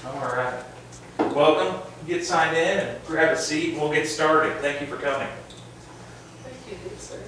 All right. Welcome. Get signed in and grab a seat and we'll get started. Thank you for coming. Thank you, good sir.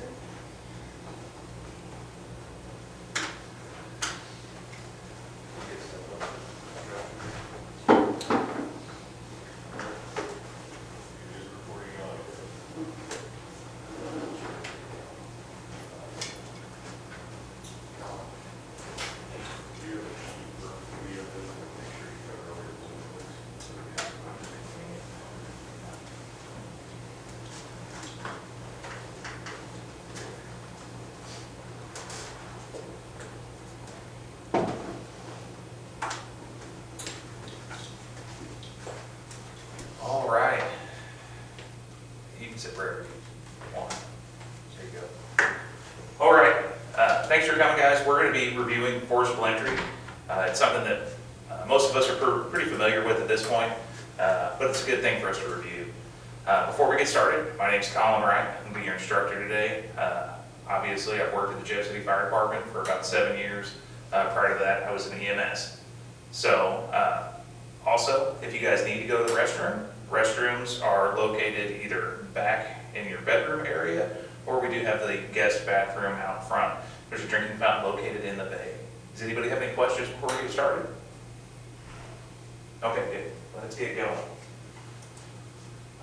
All right. You can sit wherever you want. There you go. All right. Thanks for coming, guys. We're going to be reviewing forcible entry. It's something that most of us are pretty familiar with at this point, but it's a good thing for us to review. Before we get started, my name is Colin Wright. I'm going to be your instructor today. Obviously, I've worked at the Jeff City Fire Department for about 7 years. Prior to that, I was in EMS. So, also, if you guys need to go to the restroom, restrooms are located either back in your bedroom area, or we do have the guest bathroom out front. There's a drinking fountain located in the bay. Does anybody have any questions before we get started? Okay, good. Let's get going.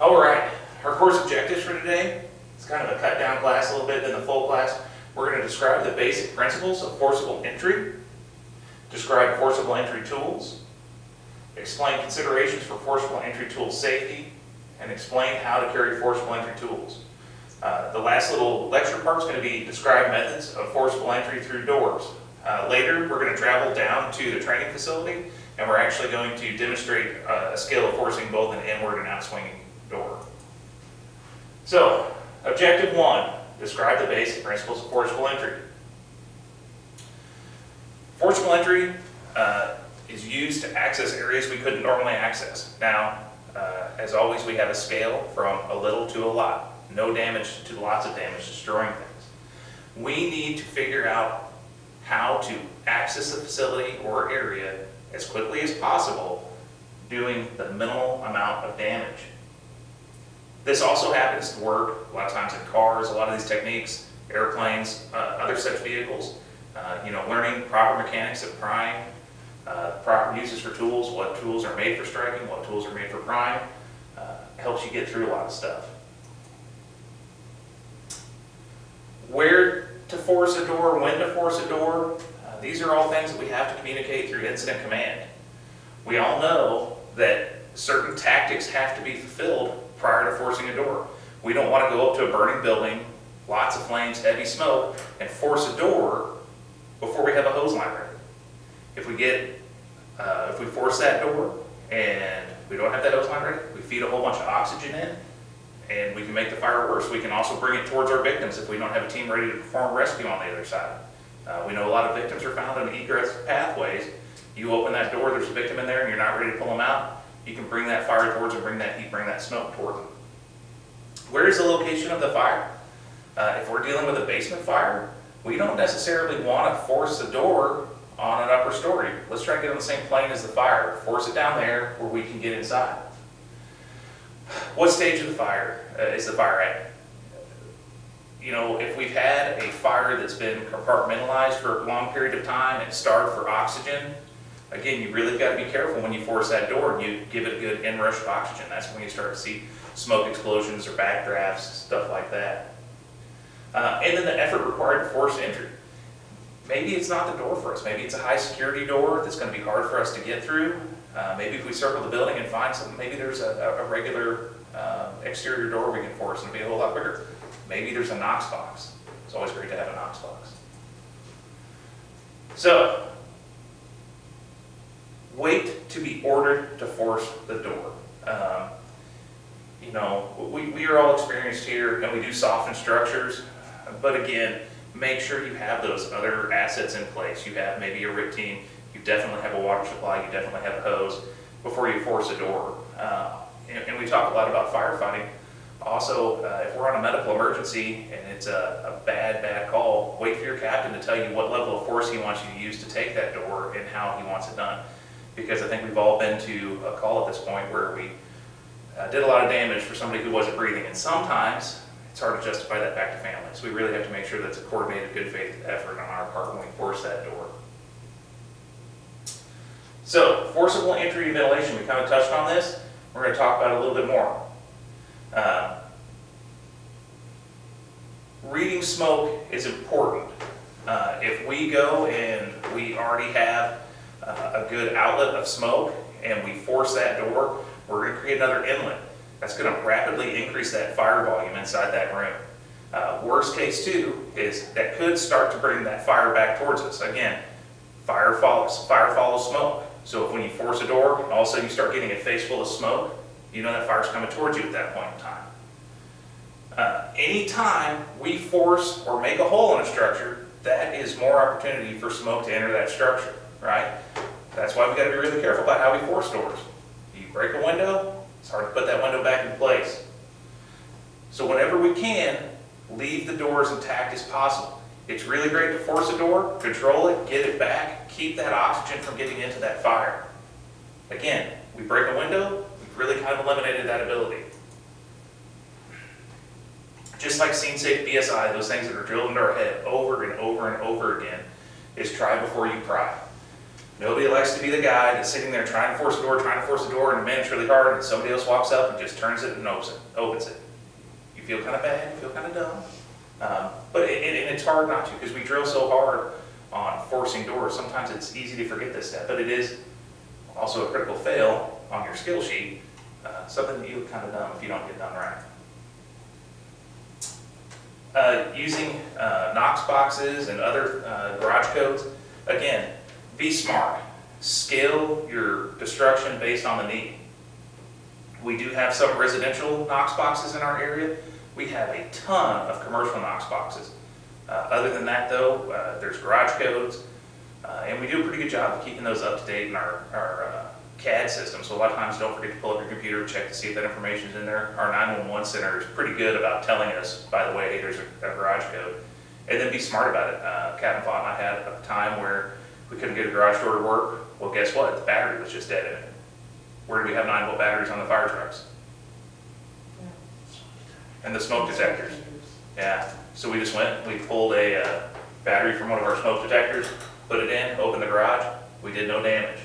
All right, our course objectives for today, it's kind of a cut down class a little bit than the full class. We're going to describe the basic principles of forcible entry, describe forcible entry tools, explain considerations for forcible entry tool safety, and explain how to carry forcible entry tools. The last little lecture part is going to be describe methods of forcible entry through doors. Later, we're going to travel down to the training facility, and we're actually going to demonstrate a skill of forcing both an inward and outswinging door. So, objective 1, describe the basic principles of forcible entry. Forcible entry is used to access areas we couldn't normally access. Now, as always, we have a scale from a little to a lot. No damage to lots of damage, destroying things. We need to figure out how to access the facility or area as quickly as possible, doing the minimal amount of damage. This also happens to work a lot of times in cars, a lot of these techniques, airplanes, other such vehicles. Learning proper mechanics of prying, proper uses for tools, what tools are made for striking, what tools are made for prying, helps you get through a lot of stuff. Where to force a door, when to force a door, these are all things that we have to communicate through incident command. We all know that certain tactics have to be fulfilled prior to forcing a door. We don't want to go up to a burning building, lots of flames, heavy smoke, and force a door before we have a hose line ready. If we force that door and we don't have that hose line ready, we feed a whole bunch of oxygen in, and we can make the fire worse. We can also bring it towards our victims if we don't have a team ready to perform rescue on the other side. We know a lot of victims are found in egress pathways. You open that door, there's a victim in there, and you're not ready to pull them out, you can bring that fire towards them, bring that heat, bring that smoke toward them. Where is the location of the fire? If we're dealing with a basement fire, we don't necessarily want to force the door on an upper story. Let's try to get on the same plane as the fire. Force it down there where we can get inside. What stage of the fire is the fire at? If we've had a fire that's been compartmentalized for a long period of time and starved for oxygen, again, you really got to be careful when you force that door and you give it a good inrush of oxygen. That's when you start to see smoke explosions or backdrafts, stuff like that. And then the effort required to force entry. Maybe it's not the door for us. Maybe it's a high security door that's going to be hard for us to get through. Maybe if we circle the building and find something, maybe there's a regular exterior door we can force and it'll be a whole lot quicker. Maybe there's a Knox box. It's always great to have a Knox box. So, wait to be ordered to force the door. We are all experienced here and we do soften structures, but again, make sure you have those other assets in place. You have maybe a RIT team, you definitely have a water supply, you definitely have a hose before you force a door. And we talk a lot about firefighting. Also, if we're on a medical emergency and it's a bad call, wait for your captain to tell you what level of force he wants you to use to take that door and how he wants it done. because I think we've all been to a call at this point where we did a lot of damage for somebody who wasn't breathing, and sometimes it's hard to justify that back to family. So we really have to make sure that's a coordinated, good faith effort on our part when we force that door. So, forcible entry ventilation, we kind of touched on this. We're going to talk about it a little bit more. Reading smoke is important. If we go and we already have a good outlet of smoke and we force that door, we're going to create another inlet. That's going to rapidly increase that fire volume inside that room. Worst case too is that could start to bring that fire back towards us. Again, fire follows smoke. So if when you force a door and all of a sudden you start getting a face full of smoke, you know that fire's coming towards you at that point in time. Anytime we force or make a hole in a structure, that is more opportunity for smoke to enter that structure, right? That's why we got to be really careful about how we force doors. You break a window, it's hard to put that window back in place. So whenever we can, leave the door as intact as possible. It's really great to force a door, control it, get it back, keep that oxygen from getting into that fire. Again, we break a window, we've really kind of eliminated that ability. Just like scene safe BSI, those things that are drilled into our head over and over and over again, is try before you cry. Nobody likes to be the guy that's sitting there trying to force a door, and man, it's really hard, and somebody else walks up and just turns it and opens it. You feel kind of bad, you feel kind of dumb. But it's hard not to, because we drill so hard on forcing doors. Sometimes it's easy to forget this step, but it is also a critical fail on your skill sheet, something that you look kind of dumb if you don't get done right. Using Knox boxes and other garage codes, again, be smart. Scale your destruction based on the need. We do have some residential Knox boxes in our area. We have a ton of commercial Knox boxes. Other than that though, there's garage codes, and we do a pretty good job of keeping those up to date in our CAD system. So a lot of times don't forget to pull up your computer, check to see if that information is in there. Our 911 center is pretty good about telling us, by the way, hey, there's a garage code. And then be smart about it. Captain Vaught and I had a time where we couldn't get a garage door to work. Well, guess what? The battery was just dead in it. Where do we have 9-volt batteries on the fire trucks? And the smoke detectors. Yeah, so we just went, we pulled a battery from one of our smoke detectors, put it in, opened the garage, we did no damage.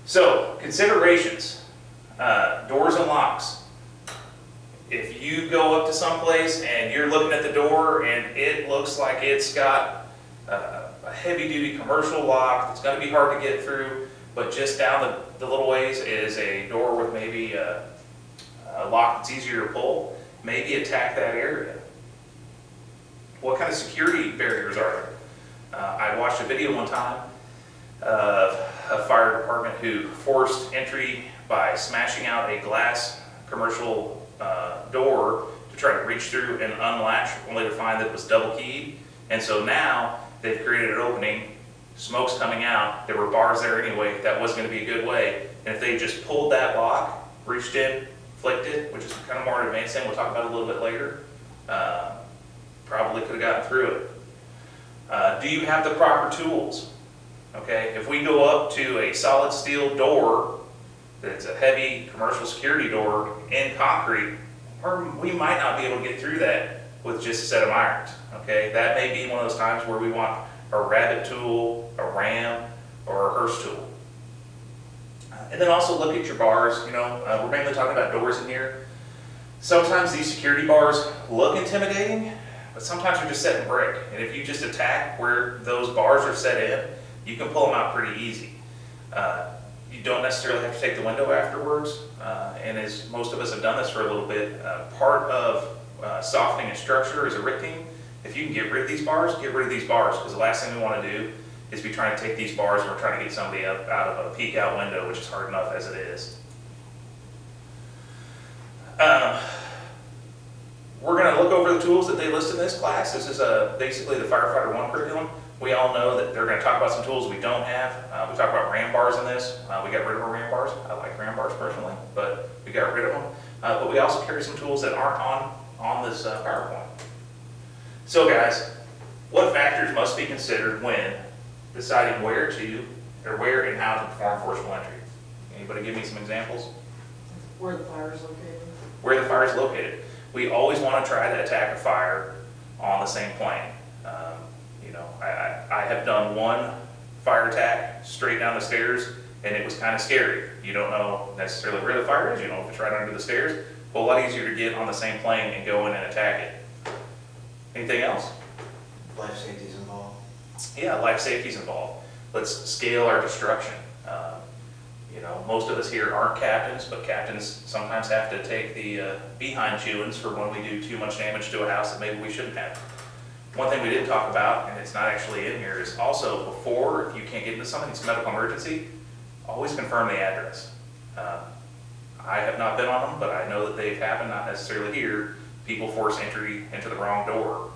So, considerations, doors and locks. If you go up to some place and you're looking at the door and it looks like it's got a heavy duty commercial lock that's going to be hard to get through, but just down the little ways is a door with maybe a lock that's easier to pull, maybe attack that area. What kind of security barriers are there? I watched a video one time of a fire department who forced entry by smashing out a glass commercial door to try to reach through and unlatch, only to find that it was double keyed. And so now they've created an opening, smoke's coming out, there were bars there anyway, that wasn't going to be a good way. And if they just pulled that lock, reached in, flicked it, which is kind of more advanced thing, we'll talk about it a little bit later, probably could have gotten through it. Do you have the proper tools? Okay, if we go up to a solid steel door that's a heavy commercial security door in concrete, we might not be able to get through that with just a set of irons. Okay, that may be one of those times where we want a rabbit tool, a ram, or a Hurst tool. And then also look at your bars. You know, we're mainly talking about doors in here. Sometimes these security bars look intimidating, but sometimes they're just set in brick. And if you just attack where those bars are set in, you can pull them out pretty easy. You don't necessarily have to take the window afterwards. And as most of us have done this for a little bit, part of softening a structure is erecting. If you can get rid of these bars, get rid of these bars, because the last thing we want to do is be trying to take these bars and we're trying to get somebody up out of a peek out window, which is hard enough as it is. We're going to look over the tools that they list in this class. This is basically the Firefighter 1 curriculum. We all know that they're going to talk about some tools we don't have. We talk about ram bars in this. We got rid of our ram bars. I like ram bars personally, but we got rid of them. But we also carry some tools that aren't on this PowerPoint. So guys, what factors must be considered when deciding where and how to perform forcible entry. Anybody give me some examples? Where the fire is located. Where the fire is located. We always want to try to attack a fire on the same plane. I have done one fire attack straight down the stairs, and it was kind of scary. You don't know necessarily where the fire is, you don't know if it's right under the stairs. A whole lot easier to get on the same plane and go in and attack it. Anything else? Life safety's involved. Yeah, life safety's involved. Let's scale our destruction. Most of us here aren't captains, but captains sometimes have to take the behind chewings for when we do too much damage to a house that maybe we shouldn't have. One thing we didn't talk about, and it's not actually in here, is also before, if you can't get into something, it's a medical emergency, always confirm the address. I have not been on them, but I know that they've happened, not necessarily here. People force entry into the wrong door.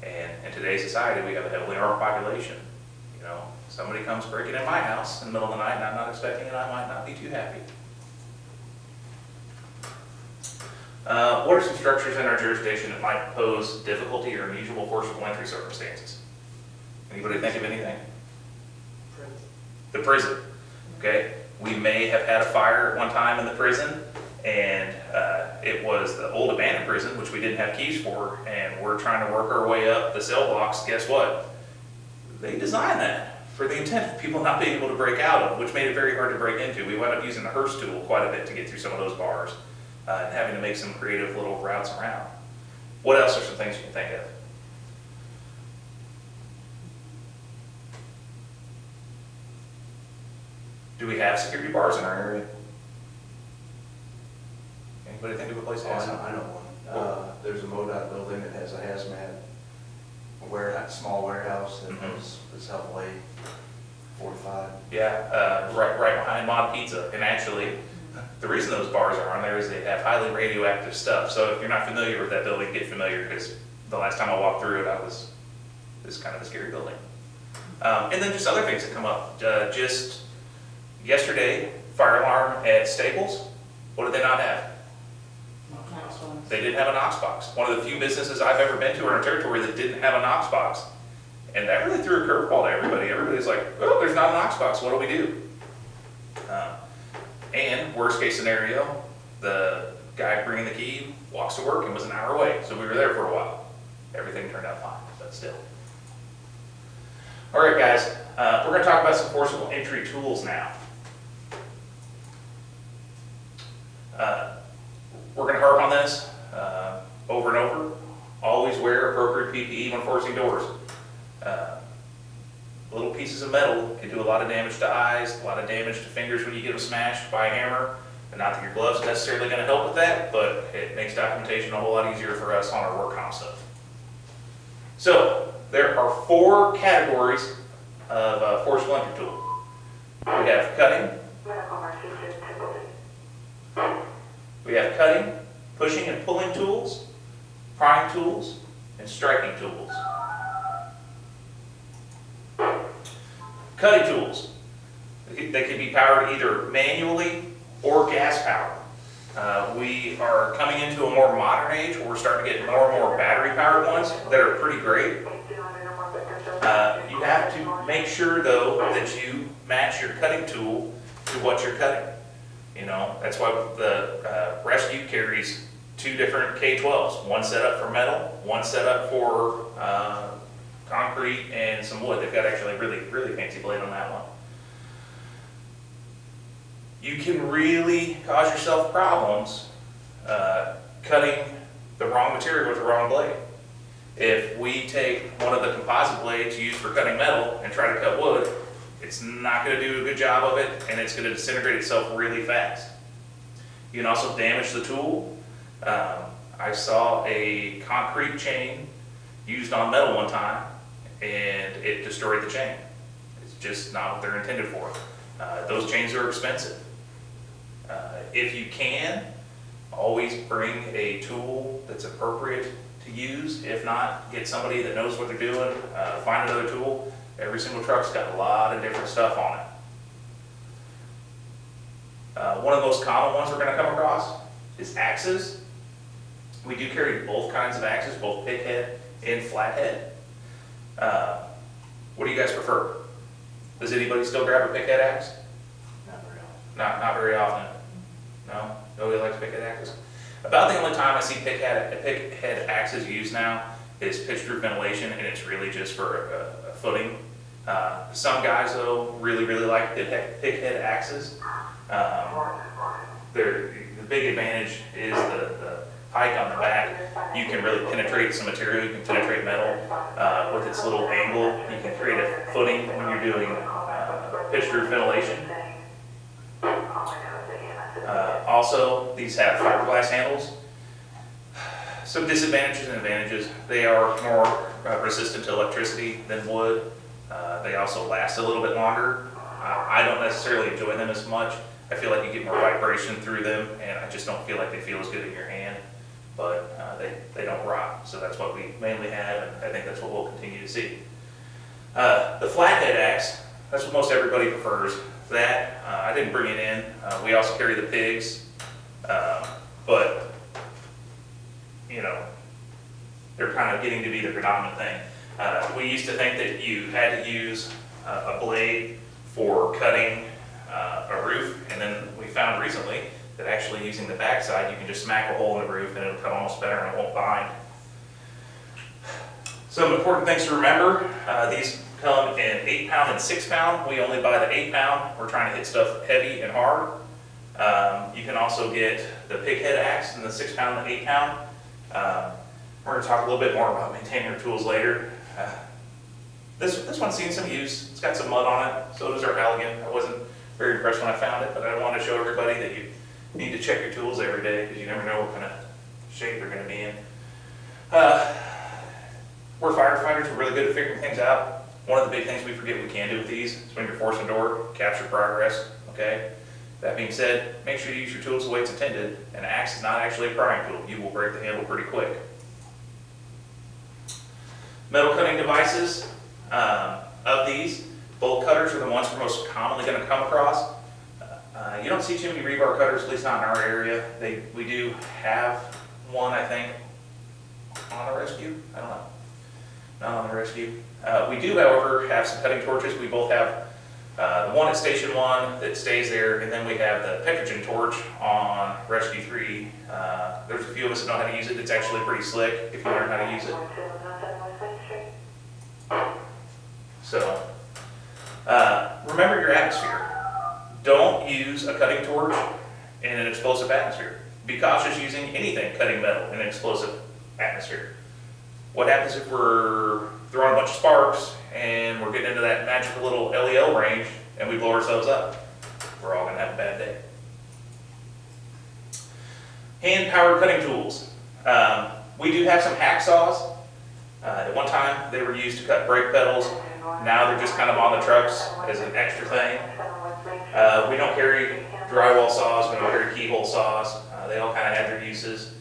And in today's society, we have a heavily armed population. Somebody comes breaking in my house in the middle of the night and I'm not expecting it, I might not be too happy. What are some structures in our jurisdiction that might pose difficulty or unusual forcible entry circumstances? Anybody think of anything? Prison. The prison. Okay. We may have had a fire at one time in the prison, and it was the old abandoned prison, which we didn't have keys for, and we're trying to work our way up the cell blocks. Guess what? They designed that for the intent of people not being able to break out of, which made it very hard to break into. We wound up using the hearse tool quite a bit to get through some of those bars, and having to make some creative little routes around. What else are some things you can think of? Do we have security bars in our area? Anybody think of a place that has some? I know one. There's a MoDOT building that has a hazmat small warehouse that is held late, 45. Yeah, right behind Mod Pizza. And actually, the reason those bars are on there is they have highly radioactive stuff. So if you're not familiar with that building, get familiar, because the last time I walked through it, this kind of a scary building. And then just other things that come up. Just yesterday, fire alarm at Staples. What did they not have? They didn't have a Knox box. One of the few businesses I've ever been to in our territory that didn't have a Knox box. And that really threw a curveball to everybody. Everybody's like, oh, there's not a Knox box, what do we do? And worst case scenario, the guy bringing the key walks to work and was an hour away. So we were there for a while. Everything turned out fine, but still. All right, guys, we're gonna talk about some forcible entry tools now. We're gonna harp on this over and over. Always wear appropriate PPE when forcing doors. Little pieces of metal can do a lot of damage to eyes, a lot of damage to fingers when you get them smashed by a hammer. And not that your gloves are necessarily going to help with that, but it makes documentation a whole lot easier for us on our work comp stuff. So there are 4 categories of forcible entry tool. We have cutting. We have cutting, pushing and pulling tools, prying tools, and striking tools. Cutting tools. They can be powered either manually or gas powered. We are coming into a more modern age where we're starting to get more and more battery powered ones that are pretty great. You have to make sure though that you match your cutting tool to what you're cutting. That's why the rescue carries 2 different K12s. One set up for metal, one set up for concrete and some wood. They've got actually a really, really fancy blade on that one. You can really cause yourself problems cutting the wrong material with the wrong blade. If we take one of the composite blades used for cutting metal and try to cut wood, it's not going to do a good job of it, and it's going to disintegrate itself really fast. You can also damage the tool. I saw a concrete chain used on metal one time, and it destroyed the chain. It's just not what they're intended for. Those chains are expensive. If you can, always bring a tool that's appropriate to use. If not, get somebody that knows what they're doing. Find another tool. Every single truck's got a lot of different stuff on it. One of the most common ones we're going to come across is axes. We do carry both kinds of axes, both pit head and flat head. What do you guys prefer? Does anybody still grab a pickhead axe? Not very often. Not very often. No? Nobody likes pickhead axes? About the only time I see pickhead axes used now is pitch-through ventilation, and it's really just for a footing. Some guys, though, really like pickhead axes. The big advantage is the pike on the back. You can really penetrate some material, you can penetrate metal with its little angle. You can create a footing when you're doing pitch-through ventilation. Also, these have fiberglass handles. Some disadvantages and advantages. They are more resistant to electricity than wood. They also last a little bit longer. I don't necessarily enjoy them as much. I feel like you get more vibration through them, and I just don't feel like they feel as good in your hand. But they don't rot, so that's what we mainly have, and I think that's what we'll continue to see. The flathead axe, that's what most everybody prefers. That, I didn't bring it in. We also carry the pigs, but, you know, they're kind of getting to be the predominant thing. We used to think that you had to use a blade for cutting a roof, and then we found recently that actually using the backside, you can just smack a hole in the roof and it'll cut almost better and it won't bind. Some important things to remember, these come in 8-pound and 6-pound. We only buy the 8-pound. We're trying to hit stuff heavy and hard. You can also get the pighead axe in the 6-pound and the 8-pound. We're going to talk a little bit more about maintaining your tools later. This one's seen some use. It's got some mud on it. So does our Halligan. I wasn't very impressed when I found it, but I wanted to show everybody that you need to check your tools every day because you never know what kind of shape they're going to be in. We're firefighters. We're really good at figuring things out. One of the big things we forget we can do with these is when you're forcing a door, capture progress, okay? That being said, make sure you use your tools the way it's intended. An axe is not actually a prying tool. You will break the handle pretty quick. Metal cutting devices, of these, bolt cutters are the ones we're most commonly going to come across. You don't see too many rebar cutters, at least not in our area. We do have one, I think, on the rescue. I don't know. Not on the rescue. We do, however, have some cutting torches. We both have the one at Station 1 that stays there, and then we have the Petrogen torch on Rescue 3. There's a few of us that know how to use it. It's actually pretty slick if you learn how to use it. So, remember your atmosphere. Don't use a cutting torch in an explosive atmosphere. Be cautious using anything cutting metal in an explosive atmosphere. What happens if we're throwing a bunch of sparks and we're getting into that magical little LEL range and we blow ourselves up? We're all going to have a bad day. Hand-powered cutting tools. We do have some hacksaws. At one time, they were used to cut brake pedals. Now they're just kind of on the trucks as an extra thing. We don't carry drywall saws. We don't carry keyhole saws. They all kind of have their uses.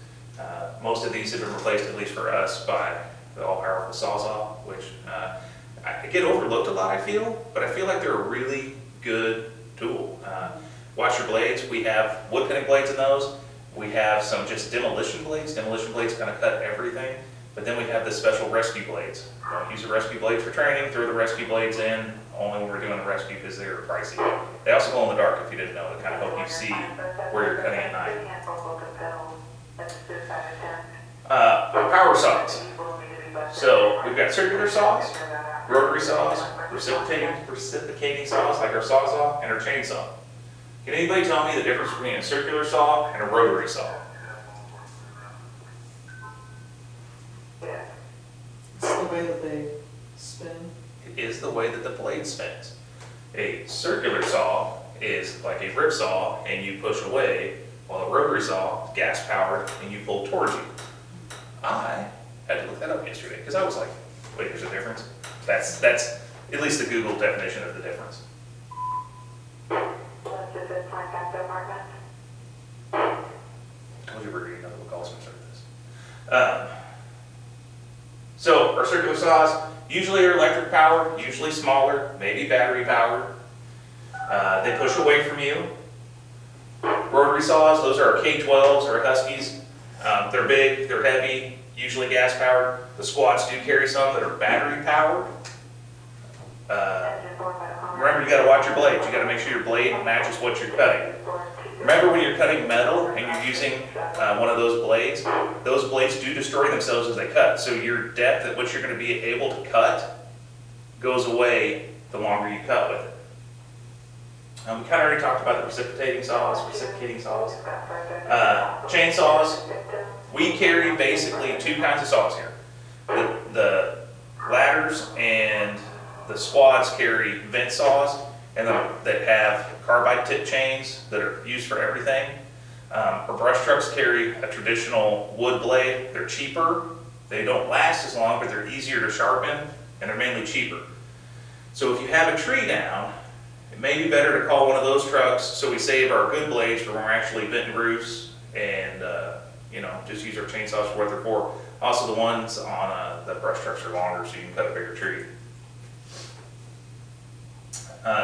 Most of these have been replaced, at least for us, by the all-powerful Sawzall, which I get overlooked a lot, I feel, but I feel like they're a really good tool. Watch your blades. We have wood cutting blades in those. We have some just demolition blades. Demolition blades kind of cut everything. But then we have the special rescue blades. Don't use the rescue blades for training. Throw the rescue blades in only when we're doing the rescue because they're pricey. They also glow in the dark if you didn't know to kind of help you see where you're cutting at night. Power saws. So we've got circular saws, rotary saws, reciprocating saws like our Sawzall, and our chainsaw. Can anybody tell me the difference between a circular saw and a rotary saw? It's the way that they spin. It is the way that the blade spins. A circular saw is like a rip saw and you push away, while a rotary saw is gas powered and you pull towards you. I had to look that up yesterday because I was like, wait, there's a difference? That's at least the Google definition of the difference. Told you we're getting another look also inside this. So our circular saws usually are electric powered, usually smaller, maybe battery powered. They push away from you. Rotary saws, those are our K12s or Huskies. They're big, they're heavy, usually gas powered. The squats do carry some that are battery powered. Remember, you gotta watch your blades. You gotta make sure your blade matches what you're cutting. Remember when you're cutting metal and you're using one of those blades do destroy themselves as they cut. So your depth at which you're gonna be able to cut goes away the longer you cut with it. We kind of already talked about the reciprocating saws. Chainsaws, we carry basically two kinds of saws here. The ladders and the squads carry vent saws and that have carbide tip chains that are used for everything. Our brush trucks carry a traditional wood blade. They're cheaper. They don't last as long, but they're easier to sharpen and they're mainly cheaper. So if you have a tree down, it may be better to call one of those trucks so we save our good blades for when we're actually venting roofs and just use our chainsaws for what they're for. Also, the ones on the brush trucks are longer, so you can cut a bigger tree.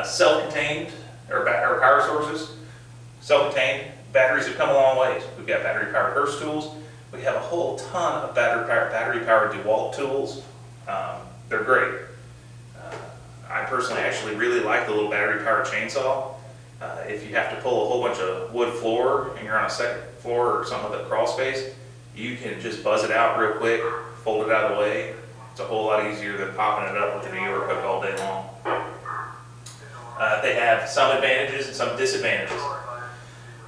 Self-contained or power sources. Self-contained batteries have come a long ways. We've got battery-powered Hurst tools. We have a whole ton of battery-powered DeWalt tools. They're great. I personally actually really like the little battery-powered chainsaw. If you have to pull a whole bunch of wood floor and you're on a second floor or something with a crawl space, you can just buzz it out real quick, fold it out of the way. It's a whole lot easier than popping it up with a New York hook all day long. They have some advantages and some disadvantages.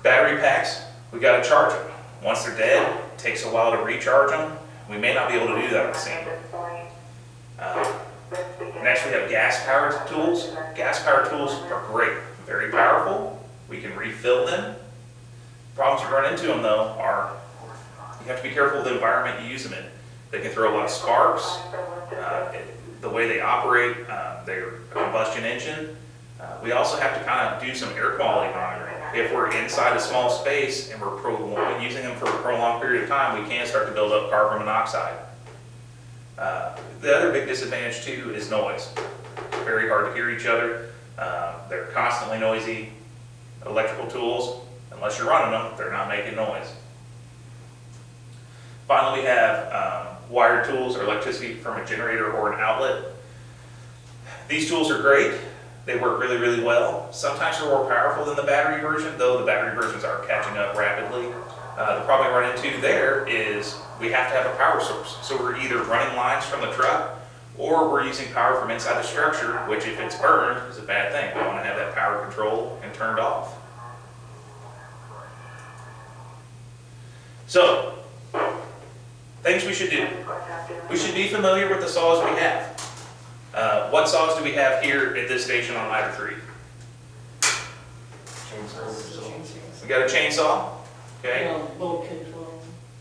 Battery packs, we got to charge them. Once they're dead, it takes a while to recharge them. We may not be able to do that on the scene. Next, we have gas-powered tools. Gas-powered tools are great, very powerful. We can refill them. Problems we run into them, though, are you have to be careful of the environment you use them in. They can throw a lot of sparks. The way they operate, they're a combustion engine. We also have to kind of do some air quality monitoring. If we're inside a small space and we're using them for a prolonged period of time, we can start to build up carbon monoxide. The other big disadvantage too is noise. It's very hard to hear each other. They're constantly noisy. Electrical tools, unless you're running them, they're not making noise. Finally, we have wired tools or electricity from a generator or an outlet. These tools are great. They work really, really well. Sometimes they're more powerful than the battery version, though the battery versions are catching up rapidly. The problem we run into there is we have to have a power source. So we're either running lines from the truck or we're using power from inside the structure, which if it's burned is a bad thing. We want to have that power controlled and turned off. So, things we should do. We should be familiar with the saws we have. What saws do we have here at this station on ladder 3? We got a chainsaw, okay? Little K-12.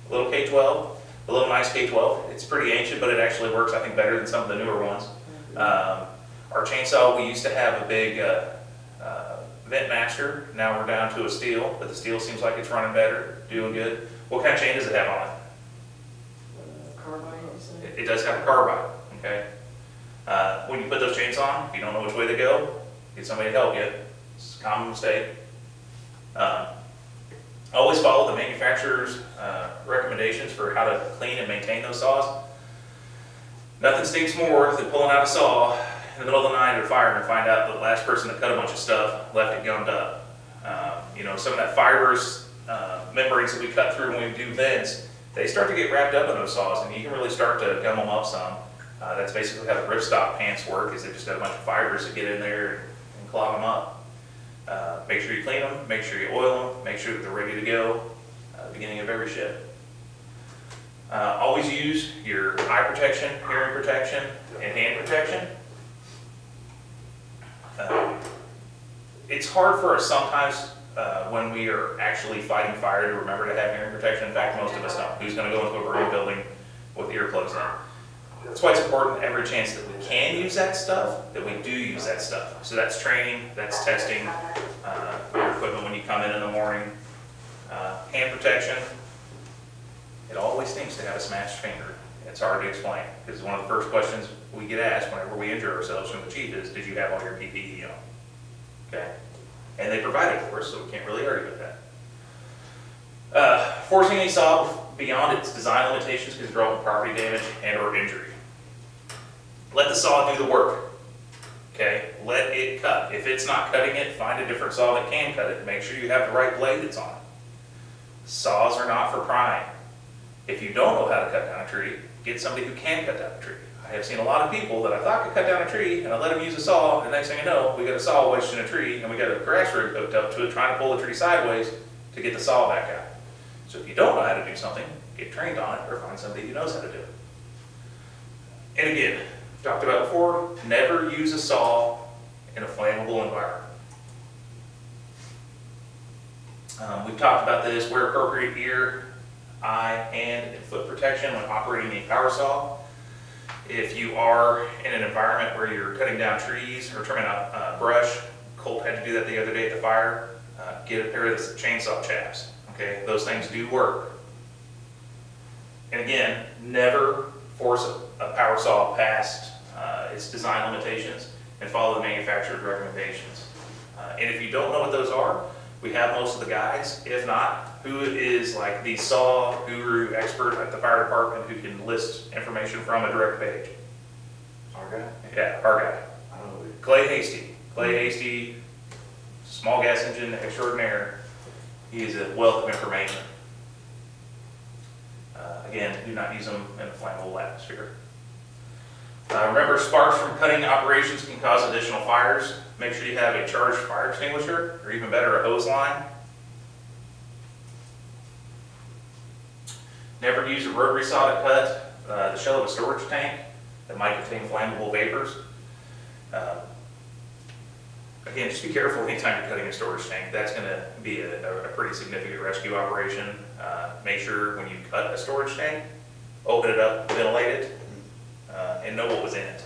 A little K-12, a little nice K-12. It's pretty ancient, but it actually works, I think, better than some of the newer ones. Our chainsaw, we used to have a big vent master. Now we're down to a steel, but the steel seems like it's running better, doing good. What kind of chain does it have on it? Carbide, you say? It does have a carbide, okay? When you put those chains on, if you don't know which way they go, get somebody to help you. It's a common mistake. Always follow the manufacturer's recommendations for how to clean and maintain those saws. Nothing stinks more than pulling out a saw in the middle of the night at a fire and find out the last person that cut a bunch of stuff left it gummed up. Some of that fibrous membranes that we cut through when we do vents, they start to get wrapped up in those saws and you can really start to gum them up some. That's basically how the ripstop pants work, is they just got a bunch of fibers that get in there and clog them up. Make sure you clean them, make sure you oil them, make sure that they're ready to go at the beginning of every shift. Always use your eye protection, hearing protection, and hand protection. It's hard for us sometimes when we are actually fighting fire to remember to have hearing protection. In fact, most of us don't. Who's going to go into a burning building with earplugs in? That's why it's important every chance that we can use that stuff, that we do use that stuff. So that's training, that's testing your equipment when you come in the morning. Hand protection. It always stinks to have a smashed finger. It's hard to explain because one of the first questions we get asked whenever we injure ourselves from the chief is, did you have all your PPE on? Okay. And they provide it for us, so we can't really argue with that. Forcing any saw beyond its design limitations can result in property damage and or injury. Let the saw do the work. Okay, let it cut. If it's not cutting it, find a different saw that can cut it. Make sure you have the right blade that's on it. Saws are not for prying. If you don't know how to cut down a tree, get somebody who can cut down a tree. I have seen a lot of people that I thought could cut down a tree, and I let them use a saw, and the next thing I know, we got a saw wedged in a tree, and we got a grass rig hooked up to it, trying to pull the tree sideways to get the saw back out. So if you don't know how to do something, get trained on it, or find somebody who knows how to do it. And again, talked about before, never use a saw in a flammable environment. We've talked about this, wear appropriate ear, eye, hand, and foot protection when operating a power saw. If you are in an environment where you're cutting down trees or trimming out brush, Colt had to do that the other day at the fire, get a pair of the chainsaw chaps. Okay, those things do work. And again, never force a power saw past its design limitations and follow the manufacturer's recommendations. And if you don't know what those are, we have most of the guides. If not, who is like the saw guru expert at the fire department who can list information from a direct page? Our guy? Yeah, our guy. I don't know. Clay Hasty. Clay Hasty, small gas engine extraordinaire. He is a wealth of information. Again, do not use them in a flammable atmosphere. Remember, sparks from cutting operations can cause additional fires. Make sure you have a charged fire extinguisher, or even better, a hose line. Never use a rotary saw to cut the shell of a storage tank that might contain flammable vapors. Again, just be careful anytime you're cutting a storage tank. That's going to be a pretty significant rescue operation. Make sure when you cut a storage tank, open it up, ventilate it, and know what was in it.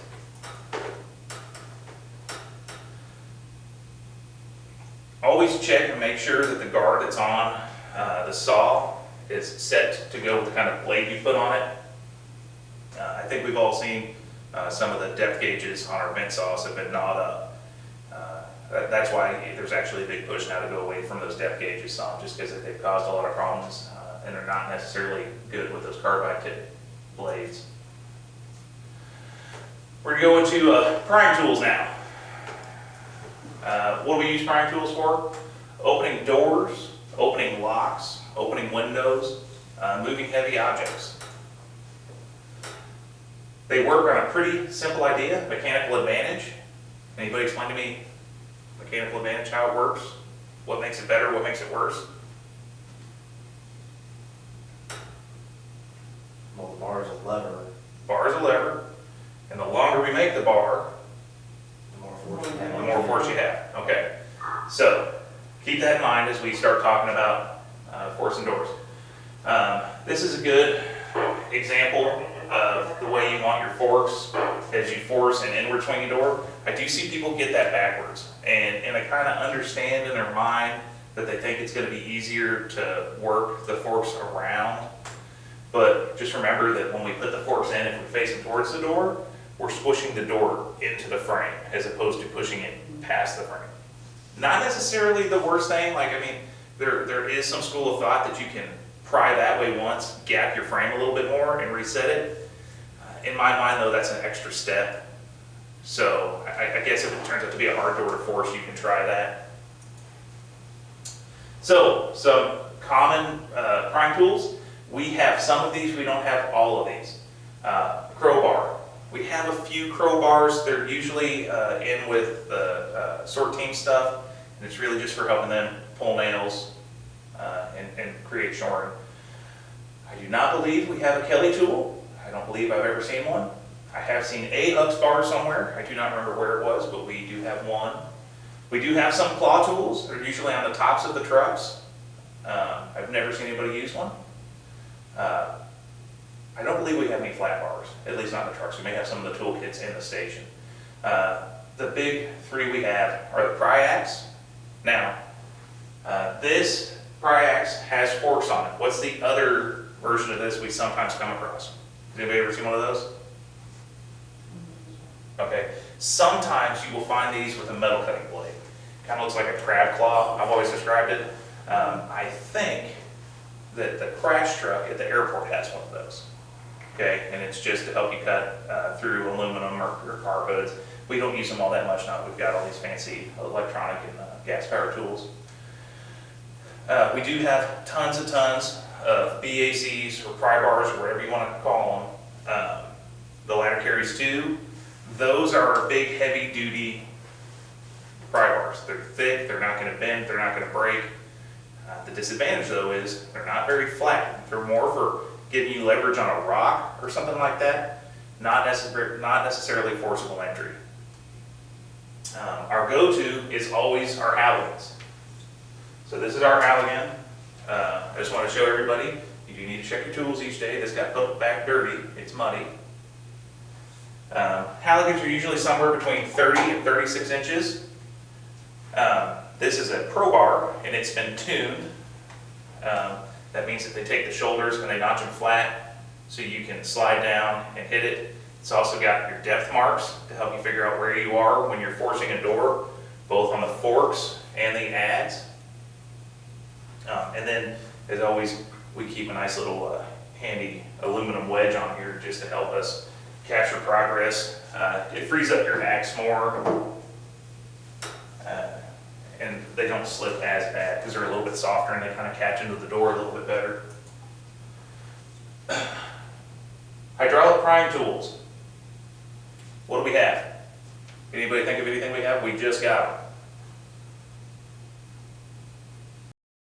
Always check and make sure that the guard that's on the saw is set to go with the kind of blade you put on it. I think we've all seen some of the depth gauges on our vent saws have been gnawed up. That's why there's actually a big push now to go away from those depth gauges some, just because they've caused a lot of problems and they're not necessarily good with those carbide tip blades. We're going to go into prying tools now. What do we use prying tools for? Opening doors, opening locks, opening windows, moving heavy objects. They work on a pretty simple idea, mechanical advantage. Anybody explain to me mechanical advantage, how it works? What makes it better, what makes it worse? Well, the bar is a lever, Bar is a lever, and the longer we make the bar, the more force you the have. more force you have. Okay, so keep that in mind as we start talking about forcing doors. This is a good example of the way you want your forks as you force an inward swinging door. I do see people get that backwards, and I kind of understand in their mind that they think it's going to be easier to work the forks around. But just remember that when we put the forks in, if we face them towards the door, we're squishing the door into the frame as opposed to pushing it past the frame. Not necessarily the worst thing. Like, I mean, there is some school of thought that you can pry that way once, gap your frame a little bit more and reset it. In my mind though, that's an extra step. So I guess if it turns out to be a hard door to force, you can try that. So some common prying tools. We have some of these, we don't have all of these. Crowbar. We have a few crowbars. They're usually in with the sort team stuff, and it's really just for helping them pull nails and create shoring. I do not believe we have a Kelly tool. I don't believe I've ever seen one. I have seen a Hux bar somewhere. I do not remember where it was, but we do have one. We do have some claw tools. They're usually on the tops of the trucks. I've never seen anybody use one. I don't believe we have any flat bars, at least not in the trucks. We may have some of the toolkits in the station. The big three we have are the pry axe. Now, this pry axe has forks on it. What's the other version of this we sometimes come across? Has anybody ever seen one of those? Okay. Sometimes you will find these with a metal cutting blade. Kind of looks like a crab claw. I've always described it. I think that the crash truck at the airport has one of those. Okay, and it's just to help you cut through aluminum or car hoods. We don't use them all that much now. We've got all these fancy electronic and gas power tools. We do have tons and tons of BACs or pry bars or whatever you want to call them. The ladder carries two. Those are big, heavy duty pry bars. They're thick, they're not going to bend, they're not going to break. The disadvantage though is they're not very flat. They're more for giving you leverage on a rock or something like that, not necessarily forcible entry. Our go-to is always our Halligans. So this is our Halligan. I just want to show everybody, you do need to check your tools each day. This got put back dirty, it's muddy. Halligans are usually somewhere between 30 and 36 inches. This is a Pro Bar and it's been tuned. That means that they take the shoulders and they notch them flat so you can slide down and hit it. It's also got your depth marks to help you figure out where you are when you're forcing a door, both on the forks and the adze. And then, as always, we keep a nice little handy aluminum wedge on here just to help us capture progress. It frees up your axe more, and they don't slip as bad because they're a little bit softer and they kind of catch into the door a little bit better. Hydraulic prying tools. What do we have? Anybody think of anything we have? We just got them.